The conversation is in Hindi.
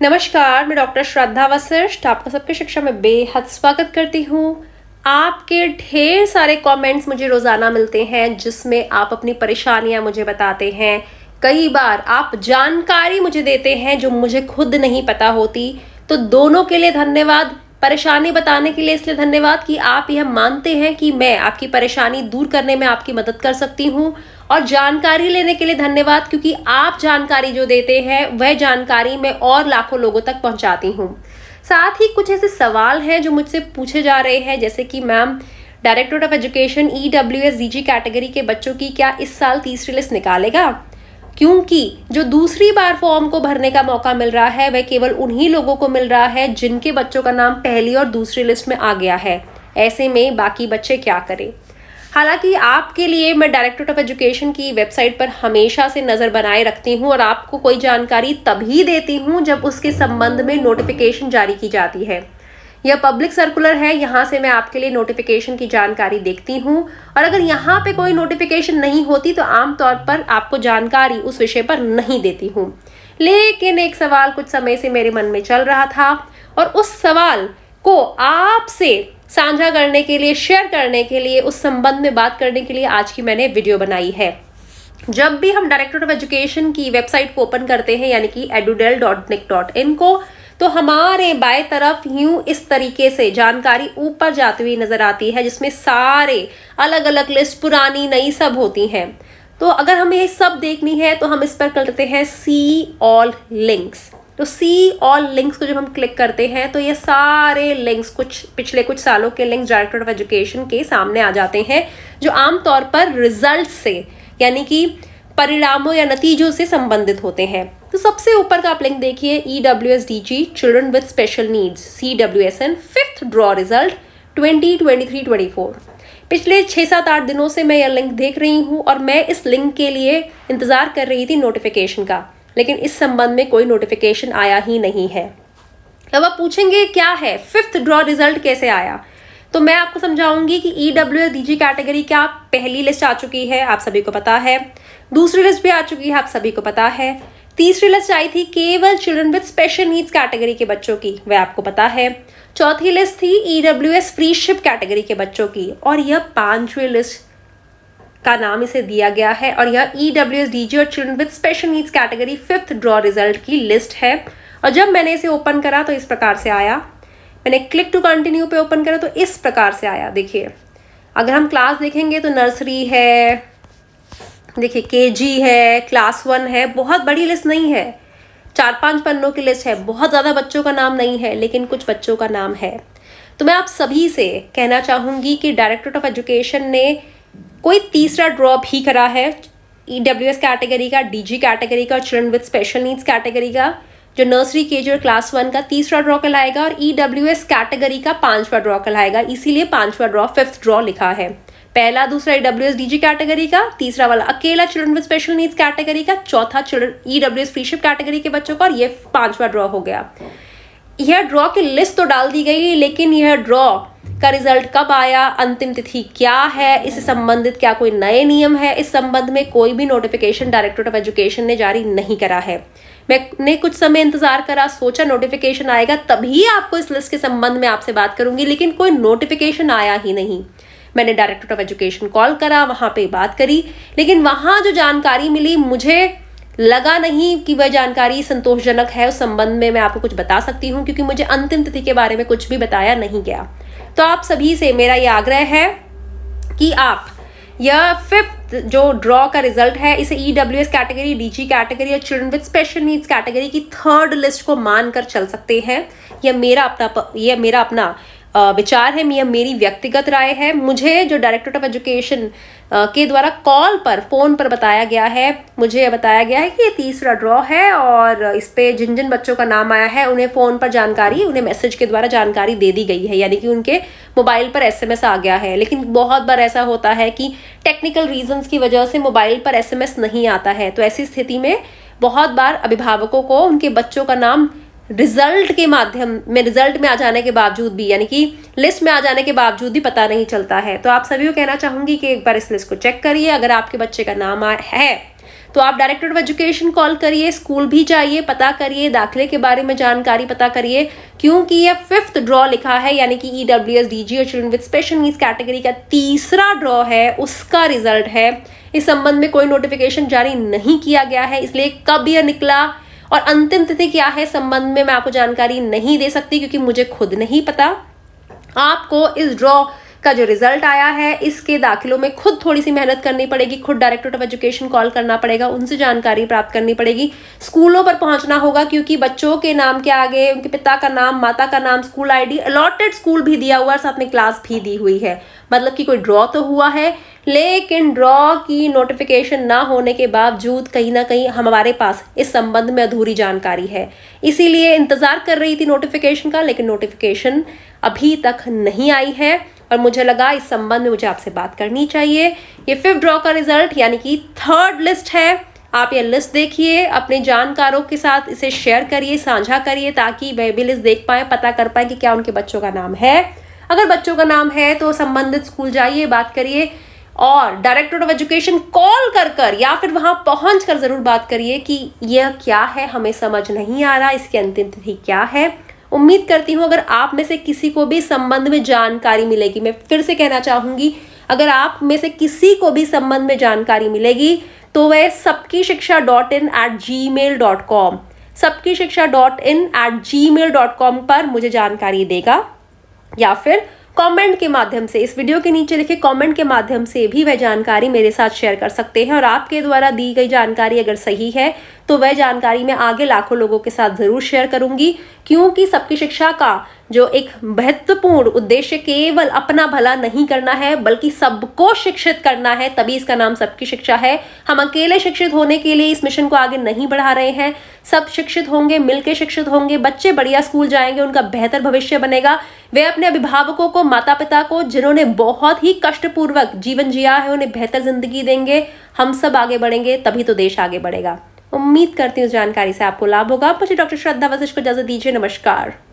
नमस्कार, मैं डॉक्टर श्रद्धा वशिष्ठ आपका सबके शिक्षा में बेहद स्वागत करती हूँ। आपके ढेर सारे कमेंट्स मुझे रोज़ाना मिलते हैं जिसमें आप अपनी परेशानियाँ मुझे बताते हैं। कई बार आप जानकारी मुझे देते हैं जो मुझे खुद नहीं पता होती। तो दोनों के लिए धन्यवाद। परेशानी बताने के लिए इसलिए धन्यवाद कि आप यह मानते हैं कि मैं आपकी परेशानी दूर करने में आपकी मदद कर सकती हूँ। और जानकारी लेने के लिए धन्यवाद क्योंकि आप जानकारी जो देते हैं वह जानकारी मैं और लाखों लोगों तक पहुंचाती हूँ। साथ ही कुछ ऐसे सवाल हैं जो मुझसे पूछे जा रहे हैं, जैसे कि ma'am, directorate of education EWS DG category के बच्चों की क्या इस साल तीसरी लिस्ट निकालेगा, क्योंकि जो दूसरी बार फॉर्म को भरने का मौका मिल रहा है वह केवल उन्हीं लोगों को मिल रहा है जिनके बच्चों का नाम पहली और दूसरी लिस्ट में आ गया है। ऐसे में बाकी बच्चे क्या करें। हालांकि आपके लिए मैं डायरेक्टरेट ऑफ एजुकेशन की वेबसाइट पर हमेशा से नज़र बनाए रखती हूं और आपको कोई जानकारी तभी देती हूं जब उसके संबंध में नोटिफिकेशन जारी की जाती है। यह पब्लिक सर्कुलर है, यहाँ से मैं आपके लिए नोटिफिकेशन की जानकारी देखती हूँ और अगर यहाँ पे कोई नोटिफिकेशन नहीं होती तो आमतौर पर आपको जानकारी उस विषय पर नहीं देती हूँ। लेकिन एक सवाल कुछ समय से मेरे मन में चल रहा था और उस सवाल को आपसे साझा करने के लिए, शेयर करने के लिए, उस संबंध में बात करने के लिए आज की मैंने वीडियो बनाई है। जब भी हम डायरेक्टरेट ऑफ एजुकेशन की वेबसाइट को ओपन करते हैं यानी कि edudel.nic.in को, तो हमारे बाएं तरफ यूं इस तरीके से जानकारी ऊपर जाती हुई नजर आती है जिसमें सारे अलग अलग लिस्ट, पुरानी नई सब होती हैं। तो अगर हमें ये सब देखनी है तो हम इस पर करते हैं सी ऑल लिंक्स। तो सी ऑल लिंक्स को जब हम क्लिक करते हैं तो ये सारे लिंक्स, पिछले कुछ सालों के लिंक्स डायरेक्टरेट ऑफ एजुकेशन के सामने आ जाते हैं जो आमतौर पर रिजल्ट से यानी कि परिणामों या नतीजों से संबंधित होते हैं। तो सबसे ऊपर का आप लिंक देखिए, EWS DG children with special needs CWSN 5th draw result 2023-24। पिछले 6-7-8 दिनों से मैं यह लिंक देख रही हूँ और मैं इस लिंक के लिए इंतजार कर रही थी नोटिफिकेशन का, लेकिन इस संबंध में कोई नोटिफिकेशन आया ही नहीं है। अब आप पूछेंगे क्या है 5th ड्रॉ रिजल्ट कैसे आया, तो मैं आपको समझाऊंगी कि EWS DG कैटेगरी क्या पहली लिस्ट आ चुकी है, आप सभी को पता है। दूसरी लिस्ट भी आ चुकी है, आप सभी को पता है। तीसरी लिस्ट आई थी केवल children with special needs category के बच्चों की, वह आपको पता है। चौथी लिस्ट थी EWS फ्री शिप कैटेगरी के बच्चों की और यह 5वीं लिस्ट का नाम इसे दिया गया है और यह EWS DG और children with special needs category 5th draw result की लिस्ट है। और जब मैंने इसे ओपन करा तो इस प्रकार से आया। मैंने क्लिक टू कंटिन्यू पे ओपन करा तो इस प्रकार से आया। देखिए, अगर हम क्लास देखेंगे तो नर्सरी है, देखिए KG है, क्लास 1 है। बहुत बड़ी लिस्ट नहीं है, 4-5 पन्नों की लिस्ट है। बहुत ज़्यादा बच्चों का नाम नहीं है, लेकिन कुछ बच्चों का नाम है। तो मैं आप सभी से कहना चाहूँगी कि डायरेक्टरेट ऑफ एजुकेशन ने कोई तीसरा ड्रॉ भी करा है EWS कैटेगरी का, DG कैटेगरी का, children with special needs category का, जो नर्सरी KG और क्लास 1 का तीसरा ड्रॉ कहलाएगा और EWS कैटेगरी का 5वां ड्रॉ कहलाएगा। इसीलिए 5वां ड्रॉ 5th ड्रॉ लिखा है। पहला दूसरा EWS DG कैटेगरी का, तीसरा वाला अकेला children with special needs category का, चौथा EWS फ्री शिप कैटेगरी के बच्चों का और ये 5वां ड्रॉ हो गया। यह ड्रॉ की लिस्ट तो डाल दी गई, लेकिन यह ड्रॉ का रिजल्ट कब आया, अंतिम तिथि क्या है, इससे संबंधित क्या कोई नए नियम है, इस संबंध में कोई भी नोटिफिकेशन डायरेक्टरेट ऑफ एजुकेशन ने जारी नहीं करा है। मैंने कुछ समय इंतजार करा, सोचा नोटिफिकेशन आएगा तभी आपको इस लिस्ट के संबंध में आपसे बात करूंगी, लेकिन कोई नोटिफिकेशन आया ही नहीं। मैंने डायरेक्टरेट ऑफ एजुकेशन कॉल करा, वहां पे बात करी, लेकिन वहां जो जानकारी मिली मुझे लगा नहीं कि वह जानकारी संतोषजनक है। उस संबंध में मैं आपको कुछ बता सकती हूँ क्योंकि मुझे अंतिम तिथि के बारे में कुछ भी बताया नहीं गया। तो आप सभी से मेरा यह आग्रह है कि आप यह 5th जो ड्रॉ का रिजल्ट है इसे EWS कैटेगरी, DG कैटेगरी और children with special needs category की 3rd लिस्ट को मानकर चल सकते हैं। यह मेरा अपना विचार है, यह मेरी व्यक्तिगत राय है। मुझे जो डायरेक्टरेट ऑफ एजुकेशन के द्वारा फोन पर बताया गया है, मुझे यह बताया गया है कि ये तीसरा ड्रॉ है और इस पे जिन जिन बच्चों का नाम आया है उन्हें फ़ोन पर जानकारी, उन्हें मैसेज के द्वारा जानकारी दे दी गई है, यानी कि उनके मोबाइल पर SMS आ गया है। लेकिन बहुत बार ऐसा होता है कि टेक्निकल रीजंस की वजह से मोबाइल पर SMS नहीं आता है, तो ऐसी स्थिति में बहुत बार अभिभावकों को उनके बच्चों का नाम रिजल्ट के माध्यम में, रिजल्ट में आ जाने के बावजूद भी, यानी कि लिस्ट में आ जाने के बावजूद भी पता नहीं चलता है। तो आप सभी को कहना चाहूंगी कि एक बार इस लिस्ट को चेक करिए। अगर आपके बच्चे का नाम है तो आप डायरेक्टर ऑफ एजुकेशन कॉल करिए, स्कूल भी जाइए, पता करिए, दाखिले के बारे में जानकारी पता करिए, क्योंकि ये 5th ड्रॉ लिखा है, यानी कि EWS DG और children with special needs category का तीसरा ड्रॉ है, उसका रिजल्ट है। इस संबंध में कोई नोटिफिकेशन जारी नहीं किया गया है, इसलिए कब यह निकला और अंतिम तिथि क्या है संबंध में मैं आपको जानकारी नहीं दे सकती, क्योंकि मुझे खुद नहीं पता। आपको इस ड्रॉ का जो रिजल्ट आया है इसके दाखिलों में खुद थोड़ी सी मेहनत करनी पड़ेगी, खुद डायरेक्टर ऑफ एजुकेशन कॉल करना पड़ेगा, उनसे जानकारी प्राप्त करनी पड़ेगी, स्कूलों पर पहुंचना होगा, क्योंकि बच्चों के नाम के आगे उनके पिता का नाम, माता का नाम, स्कूल ID, अलॉटेड स्कूल भी दिया हुआ है, साथ में क्लास भी दी हुई है, मतलब कि कोई ड्रॉ तो हुआ है, लेकिन ड्रॉ की नोटिफिकेशन ना होने के बावजूद कहीं ना कहीं हमारे पास इस संबंध में अधूरी जानकारी है, इसीलिए इंतजार कर रही थी नोटिफिकेशन का, लेकिन नोटिफिकेशन अभी तक नहीं आई है और मुझे लगा इस संबंध में मुझे आपसे बात करनी चाहिए। ये 5th ड्रॉ का रिजल्ट यानी कि 3rd लिस्ट है। आप ये लिस्ट देखिए, अपने जानकारों के साथ इसे शेयर करिए, साझा करिए, ताकि वह भी लिस्ट देख पाए, पता कर पाए कि क्या उनके बच्चों का नाम है। अगर बच्चों का नाम है तो संबंधित स्कूल जाइए, बात करिए और डायरेक्टर ऑफ एजुकेशन कॉल कर या फिर वहां पहुंच कर जरूर बात करिए कि यह क्या है, हमें समझ नहीं आ रहा, इसकी अंतिम तिथि क्या है। उम्मीद करती हूँ अगर आप में से किसी को भी संबंध में जानकारी मिलेगी, मैं फिर से कहना चाहूंगी, अगर आप में से किसी को भी संबंध में जानकारी मिलेगी तो वह sabkishiksha.in@gmail.com sabkishiksha.in@gmail.com पर मुझे जानकारी देगा, या फिर कमेंट के माध्यम से, इस वीडियो के नीचे लिखे कमेंट के माध्यम से भी वह जानकारी मेरे साथ शेयर कर सकते हैं। और आपके द्वारा दी गई जानकारी अगर सही है तो वह जानकारी मैं आगे लाखों लोगों के साथ जरूर शेयर करूंगी, क्योंकि सबकी शिक्षा का जो एक महत्वपूर्ण उद्देश्य केवल अपना भला नहीं करना है, बल्कि सबको शिक्षित करना है, तभी इसका नाम सबकी शिक्षा है। हम अकेले शिक्षित होने के लिए इस मिशन को आगे नहीं बढ़ा रहे हैं, सब शिक्षित होंगे, मिलकर शिक्षित होंगे, बच्चे बढ़िया स्कूल जाएंगे, उनका बेहतर भविष्य बनेगा, वे अपने अभिभावकों को, माता पिता को, जिन्होंने बहुत ही कष्टपूर्वक जीवन जिया है, उन्हें बेहतर जिंदगी देंगे। हम सब आगे बढ़ेंगे, तभी तो देश आगे बढ़ेगा। उम्मीद करती हूँ जानकारी से आपको लाभ होगा। मुझे डॉक्टर श्रद्धा वशिष्ठ को इजाजत दीजिए। नमस्कार।